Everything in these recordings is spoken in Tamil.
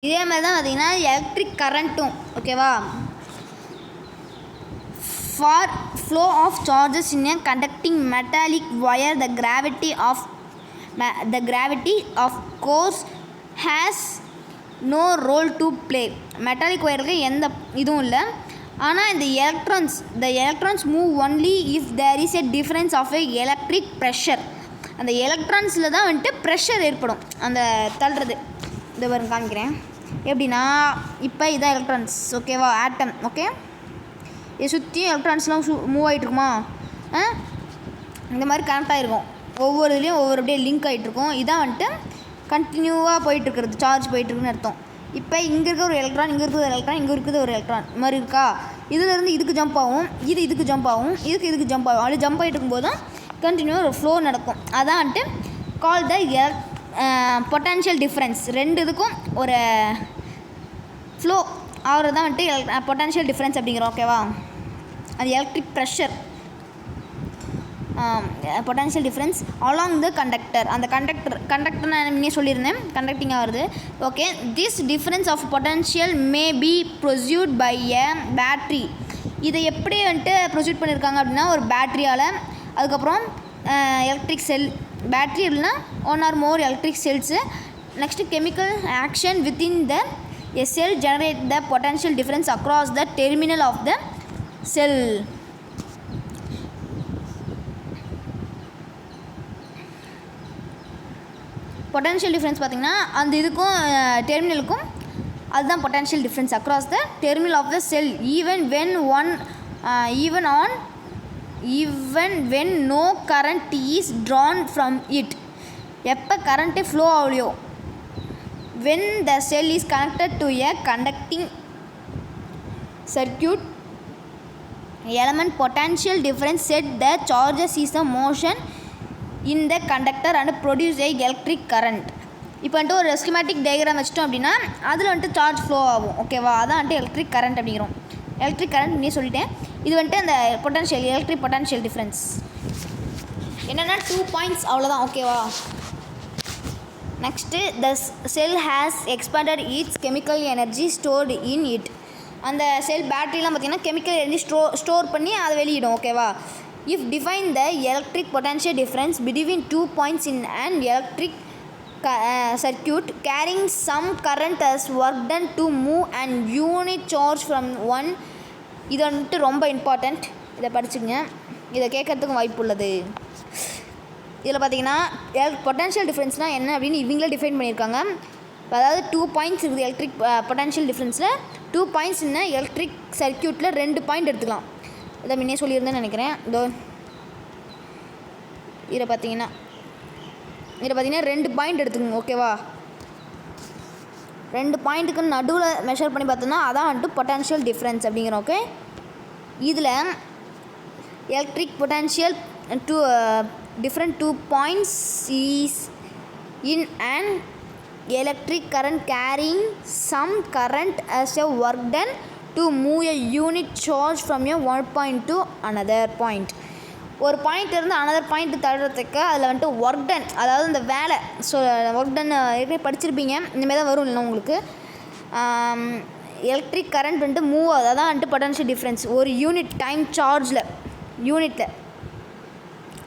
இதே மாதிரி தான் பார்த்தீங்கன்னா எலக்ட்ரிக் கரண்ட்டும் ஓகேவா. For flow of charges in a conducting metallic wire the gravity of course has no role to play. Metallic ஒயருக்கு எந்த இதுவும் இல்லை. ஆனால் இந்த electrons move only if there is a difference of a electric pressure. அந்த எலக்ட்ரான்ஸில் தான் வந்துட்டு ப்ரெஷர் ஏற்படும் அந்த தள்ளுறது. இதை வரும் காமிக்கிறேன் எப்படின்னா, இப்போ இதான் எலக்ட்ரான்ஸ் ஓகேவா, ஆட்டம் ஓகே. இதை சுற்றியும் எலக்ட்ரான்ஸ்லாம் மூவ் ஆகிட்ருக்குமா, இந்த மாதிரி கனெக்ட் ஆகிருக்கும். ஒவ்வொரு இதுலேயும் ஒவ்வொரு அப்படியே லிங்க் ஆகிட்ருக்கும். இதான் வந்துட்டு கண்டினியூவாக போயிட்டுருக்கிறது, சார்ஜ் போயிட்டுருக்குன்னு அர்த்தம். இப்போ இங்கே இருக்கிற ஒரு எலக்ட்ரான், இங்கே இருக்கிற ஒரு எலக்ட்ரான், இங்கே இருக்கிறது ஒரு எலக்ட்ரான் மாதிரி இருக்கா. இதிலேருந்து இதுக்கு ஜம்ப் ஆகும், இதுக்கு ஜம்ப் ஆகும், இதுக்கு ஜம்ப் ஆகும். அப்படி ஜம்ப் ஆகிட்டு இருக்கும்போது தான் கண்டினியூவாக ஒரு ஃப்ளோ நடக்கும். அதான் வந்துட்டு கால் த பொட்டன்ஷியல் டிஃப்ரென்ஸ். ரெண்டு இதுக்கும் ஒரு ஃப்ளோ ஆகிறது தான் வந்துட்டு பொட்டன்ஷியல் டிஃப்ரென்ஸ் அப்படிங்கிறோம் ஓகேவா. அது electric pressure potential difference along the conductor. அந்த கண்டக்டர் நான் முன்னே சொல்லியிருந்தேன், கண்டக்டிங்காக வருது okay. This difference of potential may be produced by a battery. இதை எப்படி வந்துட்டு ப்ரொசியூட் பண்ணியிருக்காங்க அப்படின்னா ஒரு பேட்ரியால், அதுக்கப்புறம் எலக்ட்ரிக் செல், பேட்ரி இல்லைன்னா one or more electric cells, next chemical action within the a cell generate the potential difference across the terminal of the cell. Potential difference பார்த்திங்கன்னா அந்த இதுக்கும் டெர்மினலுக்கும் அதுதான் potential difference across the terminal of the cell even when no current is drawn from it. எப்போ கரண்ட்டு ஃப்ளோ ஆகலையோ, when the cell is connected to a conducting circuit element, potential difference set the charges is the motion in the conductor and produce a electric current. இப்போ வந்துட்டு ஒரு ஸ்கிமேட்டிக் டயக்ராம் வச்சிட்டோம் அப்படின்னா அதில் வந்துட்டு சார்ஜ் ஃப்ளோ ஆகும் ஓகேவா. அதான் வந்துட்டு எலக்ட்ரிக் கரண்ட் அப்படிங்கிறோம். எலக்ட்ரிக் கரண்ட் நீ சொல்லிட்டேன். இது வந்துட்டு அந்த எலக்ட்ரிக் பொட்டன்ஷியல் டிஃப்ரென்ஸ் என்னென்னா 2 பாயிண்ட்ஸ் அவ்வளோதான் ஓகேவா. Next the sell has expanded it's chemical energy stored in it. அந்த செல் பேட்டரிலாம் பார்த்திங்கன்னா கெமிக்கல் எனர்ஜி ஸ்டோர் பண்ணி அதை வெளியிடும் ஓகேவா. If define the electric potential difference between 2 points in and electric circuit carrying some current as work done to move and unit charge from one. இது வந்துட்டு ரொம்ப இம்பார்ட்டண்ட், இதை படிச்சுங்க, இதை கேட்கறதுக்கும் வாய்ப்பு உள்ளது. இதில் பார்த்தீங்கன்னா பொட்டன்ஷியல் டிஃப்ரென்ஸ்னால் என்ன அப்படின்னு இவங்களே டிஃபைன் பண்ணியிருக்காங்க. அதாவது 2 பாயிண்ட்ஸ் இருக்குது எலக்ட்ரிக் பொட்டன்ஷியல் டிஃப்ரென்ஸில். 2 பாயிண்ட்ஸ் என்ன எலக்ட்ரிக் சர்க்கியூட்டில் 2 பாயிண்ட் எடுத்துக்கலாம். இதை முன்னே சொல்லியிருந்தேன்னு நினைக்கிறேன். இதில் பார்த்தீங்கன்னா 2 பாயிண்ட் எடுத்துக்கோங்க ஓகேவா. 2 பாயிண்ட்டுக்கு நடுவில் மெஷர் பண்ணி பார்த்தோன்னா அதான் வந்துட்டு பொட்டன்ஷியல் டிஃப்ரென்ஸ் அப்படிங்கிறோம் ஓகே. இதில் electric potential different 2 points is in an electric current carrying some current as a work done to move a unit charge from a one point to another point. ஒரு பாயிண்ட் இருந்து அனதர் பாயிண்ட் தள்ளுறதுக்கு அதில் வந்துட்டு ஒர்க் டன், அதாவது இந்த வேலை ஒர்க் டன் ஏற்கனவே படிச்சிருப்பீங்க, இந்தமாதிரி தான் வரும் இல்லை உங்களுக்கு. எலக்ட்ரிக் கரண்ட் வந்துட்டு மூவ் ஆகுது, அதான் வந்துட்டு பொட்டன்ஷியல் டிஃப்ரென்ஸ் ஒரு யூனிட் டைம் யூனிட்டில்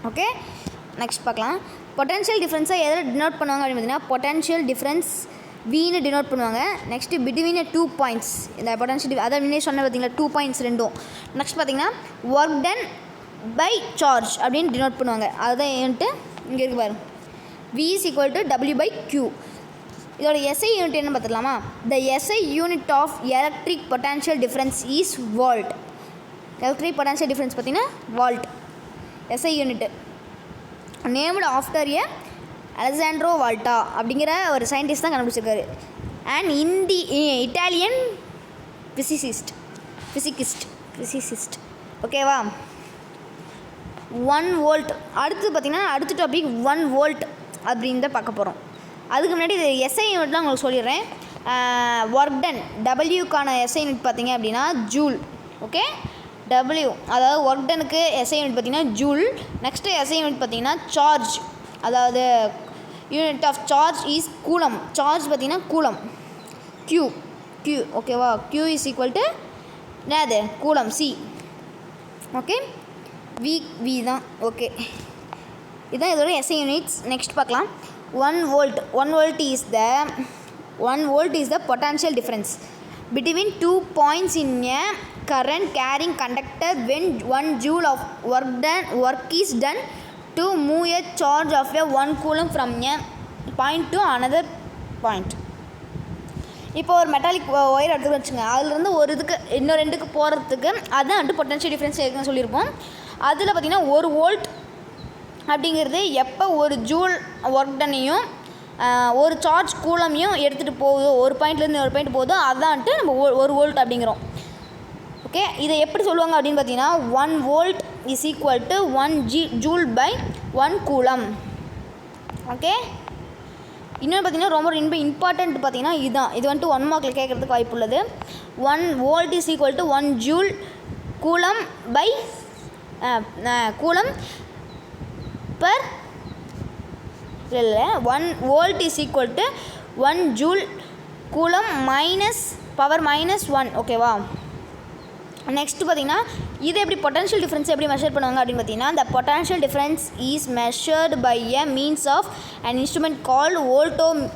ஓகே. நெக்ஸ்ட் பார்க்கலாம். பொட்டன்ஷியல் டிஃப்ரென்ஸை எதில் டினோட் பண்ணுவாங்க அப்படின்னு பார்த்தீங்கன்னா பொட்டன்ஷியல் டிஃப்ரென்ஸ் வீன்னு டினோட் பண்ணுவாங்க. நெக்ஸ்ட்டு பிட்வீன் 2 பாயிண்ட்ஸ் இந்த பொட்டன்ஷியல் அதை முன்னே சொன்ன பார்த்தீங்களா 2 பாயிண்ட்ஸ் ரெண்டும். நெக்ஸ்ட் பார்த்தீங்கன்னா ஒர்க் டன் பை சார்ஜ் அப்படின்னு டினோட் பண்ணுவாங்க. அதுதான் வந்துட்டு இங்கே இருக்கு பாருங்க, V is equal to W by Q. இதோட SI யூனிட் என்ன பார்த்துக்கலாமா. The SI unit of electric potential difference is volt. Electric potential difference பார்த்தீங்கன்னா volt SI unit. Named after a Alessandro Volta அப்படிங்கிற ஒரு சயின்டிஸ்ட் தான் கண்டுபிடிச்சிருக்காரு. அண்ட் இட்டாலியன் ஃபிசிசிஸ்ட் ஓகேவா. 1 வோல்ட். அடுத்து பார்த்திங்கன்னா அடுத்த டாபிக் 1 வோல்ட் அப்படின்னு தான் பார்க்க போகிறோம். அதுக்கு முன்னாடி இது SI யூனிட்லாம் உங்களுக்கு சொல்லிடுறேன். ஒர்க் டன் டபிள்யூக்கான SI யூனிட் பார்த்திங்க அப்படின்னா ஜூல் ஓகே. W அதாவது ஒர்க் டனுக்கு SI யூனிட் பார்த்திங்கன்னா ஜூல். நெக்ஸ்ட்டு SI யூனிட் பார்த்திங்கன்னா சார்ஜ், அதாவது unit of charge is coulomb. Charge பார்த்திங்கன்னா கூலம். q ஓகேவா q இஸ் ஈக்குவல் டு என்னது கூலம் c ஓகே v தான் ஓகே இதுதான் இதோட SI யூனிட்ஸ். நெக்ஸ்ட் பார்க்கலாம். 1 volt is the potential difference between 2 points in a current carrying conductor when 1 joule of work is done to move a charge of 1 coulomb from a point to another point. இப்போ ஒரு மெட்டாலிக் ஒயர் எடுத்து வச்சுங்க, அதுலேருந்து ஒரு இதுக்கு இன்னொரு ரெண்டுக்கு போகிறதுக்கு அதுதான் வந்துட்டு பொட்டன்ஷியல் டிஃப்ரென்ஸ் இருக்குன்னு சொல்லியிருப்போம். அதில் பார்த்திங்கன்னா 1 வோல்ட் அப்படிங்கிறது எப்போ ஒரு ஜூல் ஒர்க் டன்னையும் ஒரு சார்ஜ் கூலமையும் எடுத்துகிட்டு போகுதோ, ஒரு பாயிண்ட்லேருந்து ஒரு பாயிண்ட் போகுதோ அதுதான் வந்துட்டு நம்ம 1 வோல்ட் அப்படிங்கிறோம். ஓகே, இதை எப்படி சொல்லுவாங்க அப்படின்னு பார்த்தீங்கன்னா 1 volt is equal to 1 joule by 1 coulomb. Okay, இன்னொன்று பார்த்தீங்கன்னா ரொம்ப இம்பார்ட்டண்ட் பார்த்தீங்கன்னா இதுதான். இது வந்துட்டு 1 மார்க்கில் கேட்குறதுக்கு வாய்ப்பு உள்ளது. 1 volt is equal to 1 joule coulomb by coulomb per இல்லை 1 volt is equal to 1 joule coulomb power -1. ஓகேவா, நெக்ஸ்ட்டு பார்த்தீங்கன்னா இது எப்படி பொட்டன்ஷியல் டிஃப்ரென்ஸ் எப்படி மெஷர் பண்ணுவாங்க அப்படின்னு பார்த்தீங்கன்னா the potential difference is measured by a means of an instrument called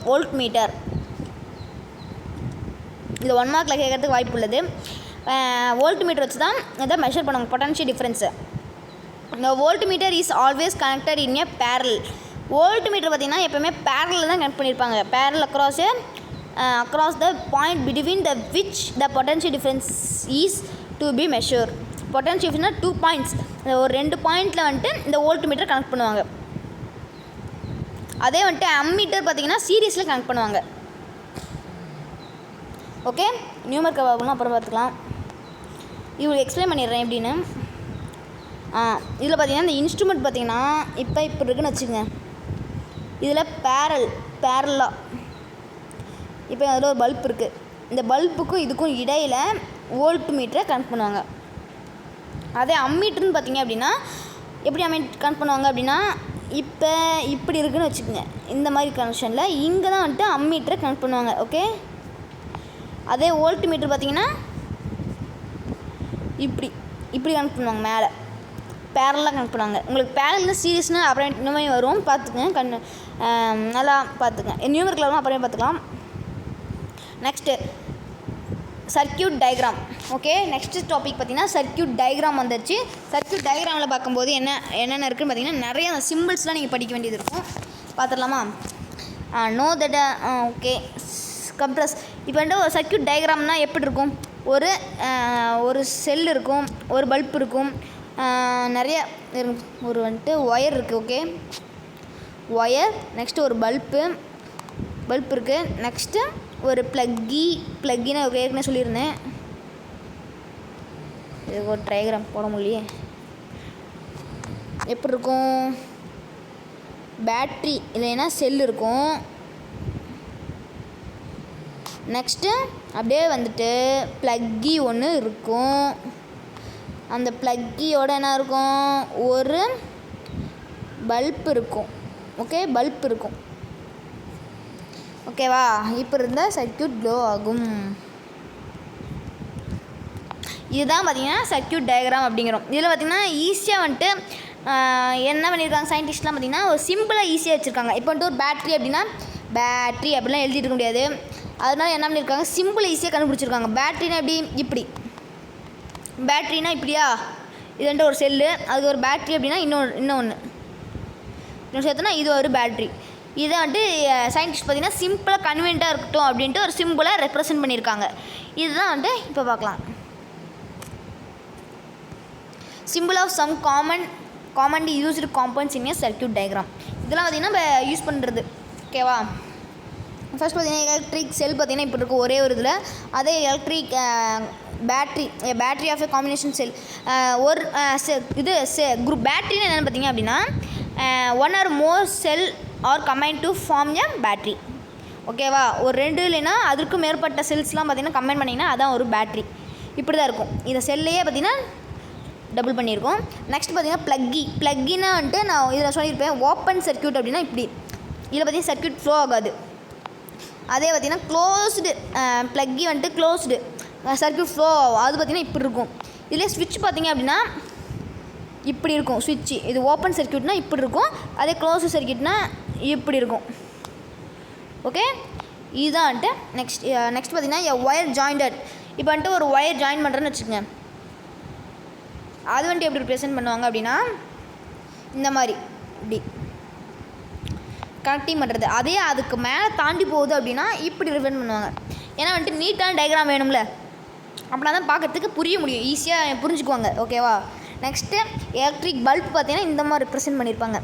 voltmeter. இது 1 மார்க்கில் கேட்குறதுக்கு வாய்ப்பு உள்ளது. வோல்ட்மீட்டர் வச்சு தான் இதை மெஷர் பண்ணுவாங்க பொட்டன்ஷியல் டிஃப்ரென்ஸு. இந்த voltmeter is always connected in a parallel. Voltmeter பார்த்திங்கன்னா எப்போயுமே பேரலில் தான் கனெக்ட் பண்ணியிருப்பாங்க. Parallel across the point between the which the potential difference is to be measure. பொட்டன்ஷியல் டிஃப்ரென்ஸ்னால் 2 பாயிண்ட்ஸ், ஒரு 2 பாயிண்டில் வந்துட்டு இந்த வோல்ட்மீட்டர் கனெக்ட் பண்ணுவாங்க. அதே வந்துட்டு அம்மீட்டர் பார்த்திங்கன்னா சீரீஸில் கனெக்ட் பண்ணுவாங்க. ஓகே, நியூமர்க்கு பார்க்கணும் அப்புறம் பார்த்துக்கலாம். இவ்வளோ எக்ஸ்பிளைன் பண்ணிடுறேன் எப்படின்னு. இதில் பார்த்திங்கன்னா இந்த இன்ஸ்ட்ருமெண்ட் பார்த்திங்கன்னா இப்போ இருக்குன்னு வச்சுக்கோங்க. இதில் பேரலாக இப்போ அதில் ஒரு பல்ப் இருக்குது. இந்த பல்புக்கும் இதுக்கும் இடையில் வோல்ட்மீட்டரை கனெக்ட் பண்ணுவாங்க. அதே அம்மீட்டர்னு பார்த்திங்க அப்படின்னா எப்படி கனெக்ட் பண்ணுவாங்க அப்படின்னா இப்போ இப்படி இருக்குதுன்னு வச்சுக்கோங்க. இந்த மாதிரி கனெக்ஷனில் இங்கே தான் வந்துட்டு அம்மீட்டரை கனெக்ட் பண்ணுவாங்க. ஓகே, அதே வோல்ட்மீட்டர் பார்த்திங்கன்னா இப்படி கனெக்ட் பண்ணுவாங்க. மேலே பேரலாக கனெக்ட் பண்ணுவாங்க. உங்களுக்கு பேரலில் சீரியஸ்னால் அப்புறம் இன்னுமே வரும், பார்த்துக்கங்க. நல்லா பார்த்துக்கங்க. நியூமரிக்கல் வரும், அப்புறம் பார்த்துக்கலாம். Next circuit diagram. Okay, next topic பார்த்திங்கன்னா சர்க்கியூட் டயக்ராம் வந்துருச்சு. சர்க்கியூட் டயக்ராமில் பார்க்கும்போது என்னென்ன இருக்குதுன்னு பார்த்திங்கன்னா நிறைய சிம்பிள்ஸ்லாம் நீங்கள் படிக்க வேண்டியது இருக்கும். பார்த்துடலாமா? Okay, compress. இப்போ வந்துட்டு ஒரு சர்க்கியூட் டயக்ராம்னால் எப்படி இருக்கும்? ஒரு செல் இருக்கும், ஒரு பல்ப் இருக்கும், நிறைய ஒரு வந்துட்டு ஒயர் இருக்குது. ஓகே, ஒயர், நெக்ஸ்ட்டு ஒரு பல்ப்பு இருக்குது. நெக்ஸ்ட்டு ஒரு ப்ளக்கின்னு ஏற்கனவே சொல்லியிருந்தேன். இது ஒரு டயக்ராம் போட முடியலையே. எப்படி இருக்கும்? பேட்ரி இல்லைன்னா செல் இருக்கும். நெக்ஸ்ட்டு அப்படியே வந்துட்டு ப்ளக்கி ஒன்று இருக்கும். அந்த ப்ளக்கியோட என்ன இருக்கும்? ஒரு பல்ப் இருக்கும். ஓகே, பல்ப் இருக்கும். ஓகேவா, இப்போ இருந்தால் சர்க்கியூட் க்ளோ ஆகும். இதுதான் பார்த்திங்கன்னா சர்க்கியூட் டயக்ராம் அப்படிங்கிறோம். இதில் பார்த்திங்கன்னா ஈஸியாக வந்துட்டு என்ன பண்ணியிருக்காங்க சயின்டிஸ்ட்லாம் பார்த்திங்கன்னா ஒரு சிம்பிளாக ஈஸியாக வச்சுருக்காங்க. இப்போ வந்துட்டு ஒரு பேட்ரி அப்படிலாம் எழுதிட்டு இருக்க முடியாது. அதனால என்ன பண்ணியிருக்காங்க, சிம்பிள் ஈஸியாக கண்டுபிடிச்சிருக்காங்க. பேட்ரினா இப்படி பேட்ரினா இப்படியா, இது வந்துட்டு ஒரு செல்லு, அது ஒரு பேட்ரி அப்படின்னா இன்னொன்று சேர்த்துனா இது ஒரு பேட்ரி. இதை வந்துட்டு சயின்டிஸ்ட் பார்த்திங்கன்னா சிம்பிளாக கன்வீனியண்ட்டாக இருக்கட்டும் அப்படின்ட்டு ஒரு சிம்பிளாக ரெப்ரசன்ட் பண்ணியிருக்காங்க. இதுதான் வந்துட்டு இப்போ பார்க்கலாம். Simple of some commonly used compounds in a circuit diagram. இதெல்லாம் பார்த்திங்கன்னா நம்ம யூஸ் பண்ணுறது. ஓகேவா, ஃபர்ஸ்ட் பார்த்திங்கன்னா எலக்ட்ரிக் செல் பார்த்திங்கன்னா இப்போ இருக்கும் ஒரே ஒரு இதில். அதே electric battery of a combination cell. ஒரு குரூப் பேட்ரின்னு என்னென்னு பார்த்திங்க அப்படின்னா 1 or more cell are combine to form a battery. ஓகேவா, ஒரு 2 இல்லைன்னா அதுக்கும் மேற்பட்ட செல்ஸ்லாம் பார்த்திங்கன்னா கம்பைன் பண்ணிங்கன்னா அதான் ஒரு பேட்ரி. இப்படி தான் இருக்கும். இந்த செல்லையே பார்த்திங்கன்னா டபுள் பண்ணியிருக்கோம். நெக்ஸ்ட் பார்த்திங்கன்னா ப்ளக்கினா வந்துட்டு நான் இதில் சொல்லியிருப்பேன் ஓப்பன் சர்க்கியூட் அப்படின்னா இப்படி. இதில் பார்த்திங்கன்னா சர்க்கியூட் ஃப்ளோ ஆகாது. அதே பார்த்திங்கன்னா க்ளோஸ்டு ப்ளக்கி வந்துட்டு க்ளோஸ்டு சர்க்யூட் ஃப்ளோ ஆகும். அது பார்த்திங்கன்னா இப்படி இருக்கும். இதில் ஸ்விட்ச் பார்த்திங்க அப்படின்னா இப்படி இருக்கும் ஸ்விட்ச்சு. இது ஓப்பன் சர்க்யூட்னால் இப்படி இருக்கும், அதே க்ளோஸ்டு சர்க்யூட்னால் இப்படி இருக்கும். ஓகே, இதுதான் வந்துட்டு நெக்ஸ்ட் பார்த்திங்கன்னா ஒயர் ஜாயிண்டட். இப்போ வந்துட்டு ஒரு ஒயர் ஜாயின் பண்ணுறேன்னு வச்சுக்கோங்க. அது வந்துட்டு எப்படி ரிப்ரசென்ட் பண்ணுவாங்க அப்படின்னா இந்த மாதிரி இப்படி கனெக்டிங் பண்ணுறது. அதே அதுக்கு மேலே தாண்டி போகுது அப்படின்னா இப்படி ரிப்ரசென்ட் பண்ணுவாங்க. ஏன்னா வந்துட்டு நீட்டான டயக்ராம் வேணும்ல, அப்படின்னா தான் பார்க்குறதுக்கு புரிய முடியும், ஈஸியாக புரிஞ்சுக்குவாங்க. ஓகேவா. நெக்ஸ்ட்டு எலக்ட்ரிக் பல்ப் பார்த்தீங்கன்னா இந்த மாதிரி ரிப்ரசென்ட் பண்ணியிருப்பாங்க.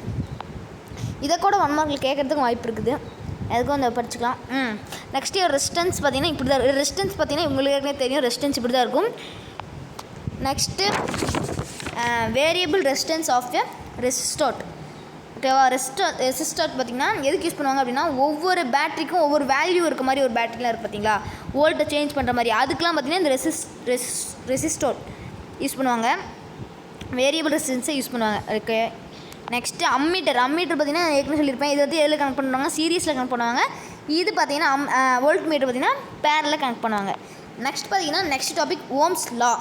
இதை கூட 1 மார்க்கில் கேட்குறதுக்கு வாய்ப்பு இருக்குது, அதுக்கும் அந்த படிச்சுக்கலாம். நெக்ஸ்ட்டு ரெசிஸ்டன்ஸ் பார்த்திங்கன்னா இப்படி தான். ரெசிஸ்டன்ஸ் பார்த்திங்கன்னா உங்களுக்கு ஏற்கனவே தெரியும், ரெசிஸ்டன்ஸ் இப்படி தான் இருக்கும். Next variable resistance of a rheostat. ஓகேவா. ரெசிஸ்டாட் பார்த்திங்கன்னா எதுக்கு யூஸ் பண்ணுவாங்க அப்படின்னா ஒவ்வொரு பேட்டரிக்கும் ஒவ்வொரு வேல்யூ இருக்க மாதிரி ஒரு பேட்டரிலாம் இருக்குது பார்த்தீங்களா, வோல்ட்டை சேஞ்ச் பண்ணுற மாதிரி. அதுக்கெலாம் பார்த்திங்கன்னா இந்த ரெசிஸ்டாட் யூஸ் பண்ணுவாங்க, வேரியபிள் ரெசிஸ்டன்ஸை யூஸ் பண்ணுவாங்க. ஓகே. நெக்ஸ்ட்டு அம்மீட்டர் பார்த்திங்கன்னா ஏற்கனவே சொல்லியிருப்பேன். இது வந்து எதில் கனெக்ட் பண்ணுவாங்க, சீரீஸில் கனெக்ட் பண்ணுவாங்க. இது பார்த்திங்கன்னா வோல்ட் மீட்டர் பார்த்திங்கன்னா பேரில் கனெக்ட் பண்ணுவாங்க. நெக்ஸ்ட் பார்த்திங்கன்னா next topic Ohm's law.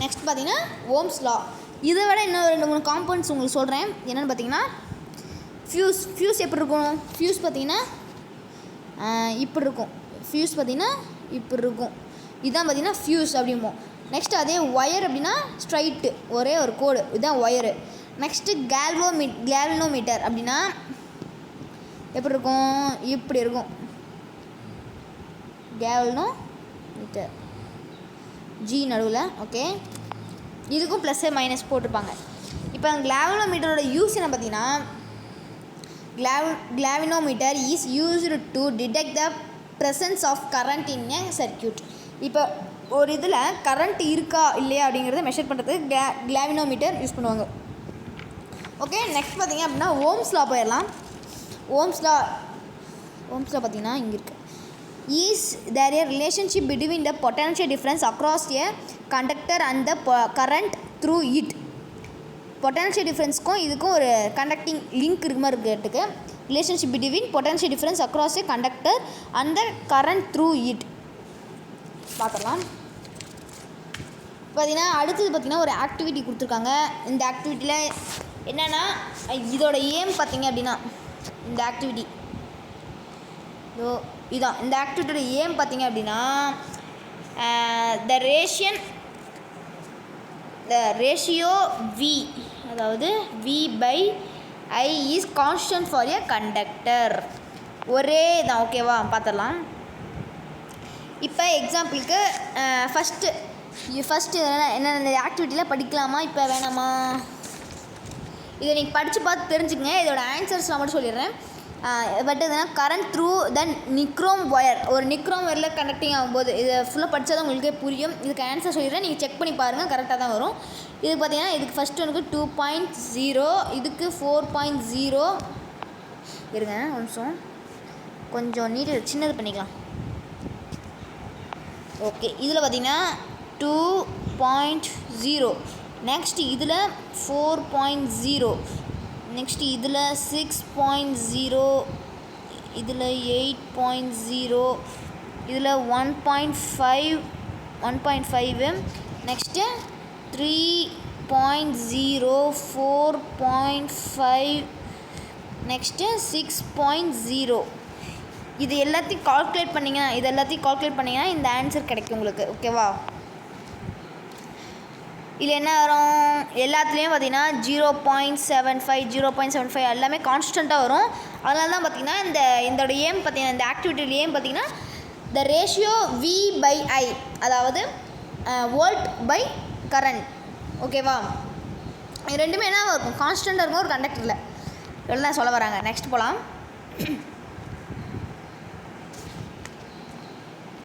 Next பார்த்திங்கன்னா ஓம்ஸ் லா. இதை விட இன்னும் 2-3 காம்பவுண்ட்ஸ் உங்களுக்கு சொல்கிறேன். என்னென்னு பார்த்திங்கன்னா ஃபியூஸ் எப்படி இருக்கும். ஃபியூஸ் பார்த்திங்கன்னா இப்படி இருக்கும். ஃபியூஸ் பார்த்திங்கன்னா இப்படி இருக்கும். இதுதான் பார்த்திங்கன்னா ஃபியூஸ் அப்படிம்போம். நெக்ஸ்ட் அதே ஒயர் அப்படின்னா ஸ்ட்ரைட்டு ஒரே ஒரு கோடு, இதுதான் ஒயரு. நெக்ஸ்ட்டு கேல்வனோமீட்டர் அப்படின்னா எப்படி இருக்கும், இப்படி இருக்கும். கேல்வனோமீட்டர் ஜி நடுவில். ஓகே, இதுக்கும் ப்ளஸ்ஸு மைனஸ் போட்டிருப்பாங்க. இப்போ கேல்வனோமீட்டரோட யூஸ் என்ன பார்த்தீங்கன்னா, galvanometer is used to detect the presence of current in a circuit. இப்போ ஒரு இதில் கரண்ட் இருக்கா இல்லையா அப்படிங்கிறத மெஷர் பண்ணுறதுக்கு கேல்வனோமீட்டர் யூஸ் பண்ணுவாங்க. ஓகே. நெக்ஸ்ட் பார்த்திங்க அப்படின்னா ஓம்ஸ் லா போயிடலாம். ஓம்ஸ் லா பார்த்திங்கன்னா இங்கே இருக்குது. Is there a relationship between the potential difference across a conductor and the current through it. Potential டிஃப்ரென்ஸ்க்கும் இதுக்கும் ஒரு கண்டக்டிங் லிங்க் இருக்க மாதிரி இருக்கிறதுக்கு relationship between potential difference across a conductor and the current through it பார்க்கலாம். பார்த்திங்கன்னா அடுத்தது பார்த்திங்கன்னா ஒரு ஆக்டிவிட்டி கொடுத்துருக்காங்க. இந்த ஆக்டிவிட்டியில் என்னென்னா இதோட ஏம் பார்த்திங்க அப்படின்னா இந்த ஆக்டிவிட்டி இதான். இந்த ஆக்டிவிட்டியோட ஏம் பார்த்திங்க அப்படின்னா த ரேஷியோ வி, அதாவது V/I is constant for a conductor. ஒரே தான். ஓகேவா, பார்த்துடலாம். இப்போ எக்ஸாம்பிளுக்கு ஃபஸ்ட்டு என்ன இந்த ஆக்டிவிட்டியில் படிக்கலாமா இப்போ வேணாமா, இதை நீங்கள் படித்து பார்த்து தெரிஞ்சுக்கங்க. இதோட ஆன்சர்ஸ் நான் மட்டும் சொல்லிடுறேன். பட் எதுனா கரண்ட் த்ரூ தென் நிக்ரோம் ஒயர், ஒரு நிக்ரோம் ஒயரில் கனெக்டிங் ஆகும்போது இதை ஃபுல்லாக படித்தா தான் உங்களுக்கே புரியும். இதுக்கு ஆன்சர் சொல்லிடுறேன், நீங்கள் செக் பண்ணி பாருங்கள், கரெக்டாக தான் வரும். இதுக்கு பார்த்தீங்கன்னா இதுக்கு ஃபஸ்ட்டு ஒன்றுக்கு 2.0, இதுக்கு 4.0. இருங்க ஒரு நிமிஷம், கொஞ்சம் நீட்டு சின்னது பண்ணிக்கலாம். ஓகே, இதில் பார்த்தீங்கன்னா 2.0, நெக்ஸ்ட் இதில் 4.0, நெக்ஸ்ட் இதில் 6.0, இதில் 8.0, இதில் 1.5, நெக்ஸ்ட்டு 3.0, 4.5, நெக்ஸ்ட்டு 6.0. இது எல்லாத்தையும் கால்குலேட் பண்ணிங்கன்னா இந்த ஆன்சர் கிடைக்கும் உங்களுக்கு. ஓகேவா, இதில் என்ன வரும், எல்லாத்துலேயும் பார்த்தீங்கன்னா 0.75, 0.75 எல்லாமே கான்ஸ்டண்ட்டாக வரும். அதனால தான் பார்த்தீங்கன்னா இதோட ஏம் பார்த்தீங்கன்னா இந்த ஆக்டிவிட்டியில் ஏம் பார்த்தீங்கன்னா த ரேஷியோ V/I, அதாவது வோல்ட் பை கரண்ட். ஓகேவா, இது ரெண்டுமே என்ன இருக்கும், கான்ஸ்டண்ட்டாக இருக்கும் ஒரு கண்டக்டரில். இதெல்லாம் தான் சொல்ல வராங்க. நெக்ஸ்ட் போகலாம்.